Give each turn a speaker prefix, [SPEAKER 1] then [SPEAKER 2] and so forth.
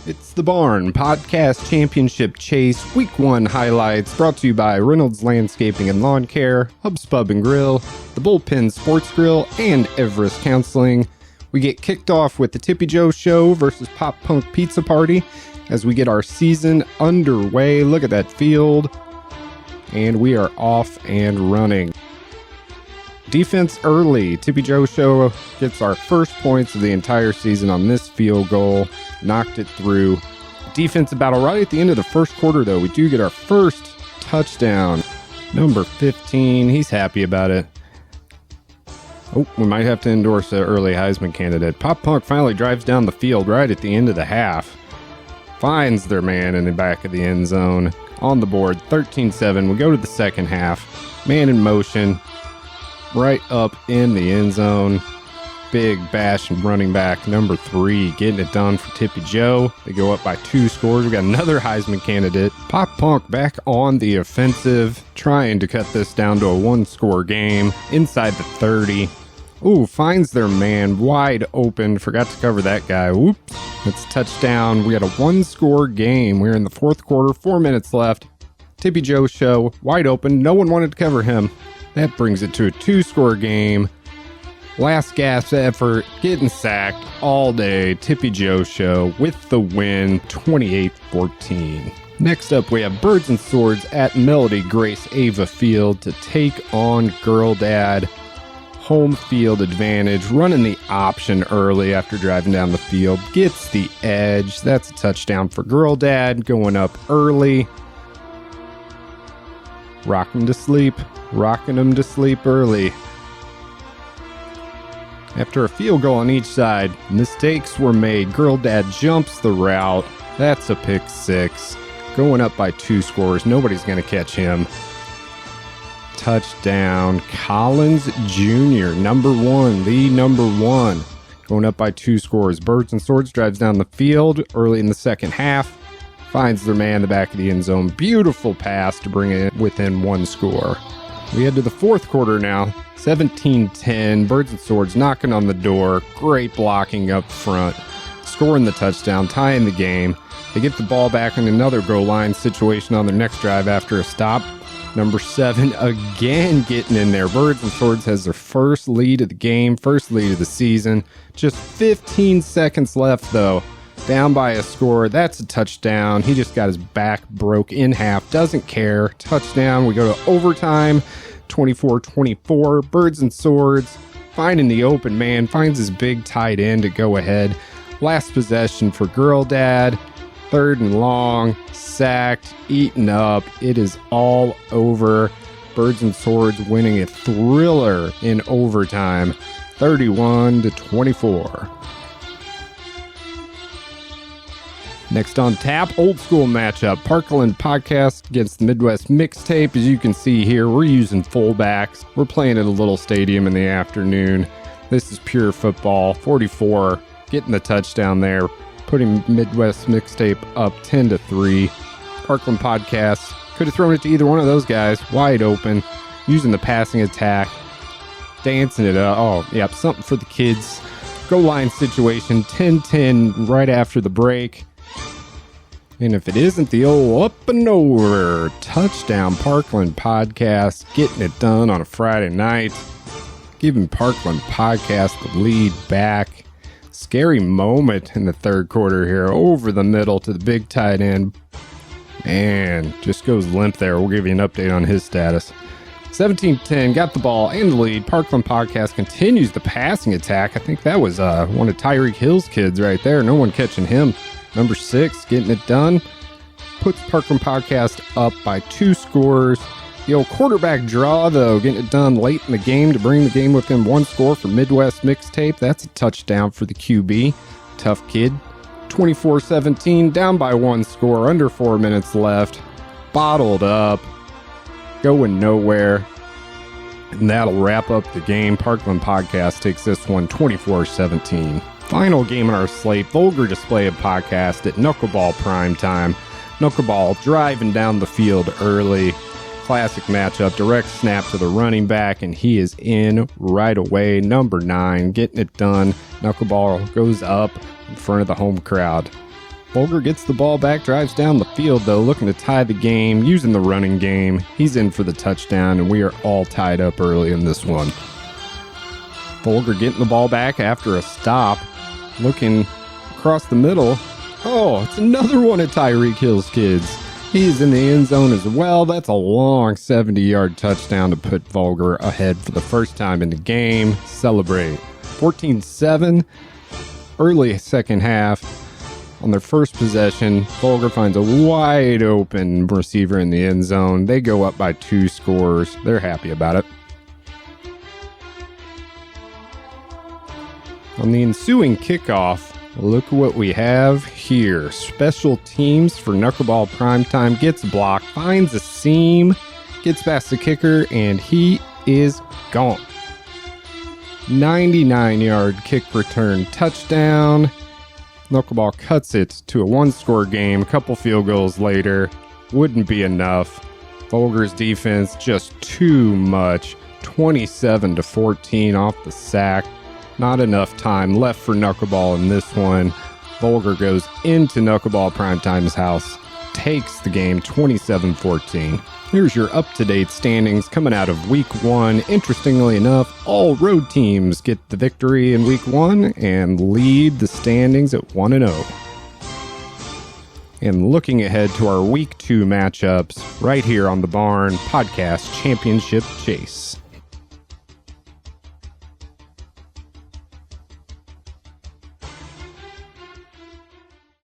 [SPEAKER 1] It's the Barn Podcast Championship Chase Week 1 highlights brought to you by Reynolds Landscaping and Lawn Care, Hub's Pub and Grill, the Bullpen Sports Grill, and Everest Counseling. We get kicked off with the Tippy Joe Show versus Pop Punk Pizza Party as we get our season underway. Look at that field. And we are off and running. Defense early. Tippy Joe Show gets our first points of the entire season on this field goal. Knocked it through. Defensive battle right at the end of the first quarter, though. We do get our first touchdown. Number 15. He's happy about it. Oh, we might have to endorse an early Heisman candidate. Pop Punk finally drives down the field right at the end of the half. Finds their man in the back of the end zone. On the board, 13-7. We go to the second half. Man in motion. Right up in the end zone. Big bash running back, number 3, getting it done for Tippy Joe. They go up by 2 scores. We got another Heisman candidate. Pop Punk back on the offensive, trying to cut this down to a 1-score game. Inside the 30. Ooh, finds their man wide open. Forgot to cover that guy. Whoops. That's a touchdown. We got a 1-score game. We're in the fourth quarter, 4 minutes left. Tippy Joe Show, wide open. No one wanted to cover him. That brings it to a 2-score game. Last gasp effort, getting sacked all day. Tippy Joe Show with the win, 28-14. Next up, we have Birds and Swords at Melody Grace Ava Field to take on Girl Dad. Home field advantage, running the option early after driving down the field. Gets the edge. That's a touchdown for Girl Dad, going up early. Rocking to sleep. Rocking them to sleep early. After a field goal on each side, mistakes were made. Girl Dad jumps the route. That's a pick 6. Going up by 2 scores. Nobody's going to catch him. Touchdown. Collins Jr., number 1, the number 1. Going up by 2 scores. Birds and Swords drives down the field early in the second half. Finds their man in the back of the end zone. Beautiful pass to bring it within 1 score. We head to the fourth quarter now. 17-10. Birds and Swords knocking on the door. Great blocking up front. Scoring the touchdown. Tying the game. They get the ball back in another goal line situation on their next drive after a stop. Number 7 again getting in there. Birds and Swords has their first lead of the game. First lead of the season. Just 15 seconds left though. Down by a score. That's a touchdown. He just got his back broke in half. Doesn't care. Touchdown. We go to overtime. 24-24. Birds and Swords finding the open man. Finds his big tight end to go ahead. Last possession for Girl Dad. 3rd and long. Sacked. Eaten up. It is all over. Birds and Swords winning a thriller in overtime. 31-24. Next on tap, old school matchup. Parkland Podcast against the Midwest Mixtape. As you can see here, we're using fullbacks. We're playing at a little stadium in the afternoon. This is pure football. 44 getting the touchdown there, putting Midwest Mixtape up 10-3. Parkland Podcast could have thrown it to either one of those guys. Wide open, using the passing attack, dancing it up. Oh, yep, something for the kids. Goal line situation, 10-10 right after the break. And if it isn't the old up and over touchdown, Parkland Podcast getting it done on a Friday night. Giving Parkland Podcast the lead back. Scary moment in the third quarter here. Over the middle to the big tight end. Man, just goes limp there. We'll give you an update on his status. 17-10, got the ball and the lead. Parkland Podcast continues the passing attack. I think that was one of Tyreek Hill's kids right there. No one catching him. Number 6, getting it done. Puts Parkland Podcast up by 2 scores. The old quarterback draw, though, getting it done late in the game to bring the game within 1 score for Midwest Mixtape. That's a touchdown for the QB. Tough kid. 24-17, down by 1 score, under 4 minutes left. Bottled up. Going nowhere. And that'll wrap up the game. Parkland Podcast takes this one 24-17. Final game on our slate, vulgar display of podcast at Knuckleball prime time. Knuckleball driving down the field early. Classic matchup, direct snap to the running back, and he is in right away. Number 9, getting it done. Knuckleball goes up in front of the home crowd. Folger gets the ball back, drives down the field, though, looking to tie the game, using the running game. He's in for the touchdown, and we are all tied up early in this one. Folger getting the ball back after a stop, looking across the middle. Oh, it's another one of Tyreek Hill's kids. He's in the end zone as well. That's a long 70-yard touchdown to put Folger ahead for the first time in the game. Celebrate. 14-7, early second half. On their first possession, Folger finds a wide open receiver in the end zone. They go up by 2 scores. They're happy about it. On the ensuing kickoff, look what we have here. Special teams for Knuckleball Primetime. Gets blocked, finds a seam, gets past the kicker, and he is gone. 99-yard kick return touchdown. Knuckleball cuts it to a 1-score game. A couple field goals later. Wouldn't be enough. Folger's defense just too much. 27-14 off the sack. Not enough time left for Knuckleball in this one. Folger goes into Knuckleball Primetime's house. Takes the game 27-14. Here's your up-to-date standings coming out of Week 1. Interestingly enough, all road teams get the victory in Week 1 and lead the standings at 1-0. And looking ahead to our Week 2 matchups right here on the Barn Podcast Championship Chase.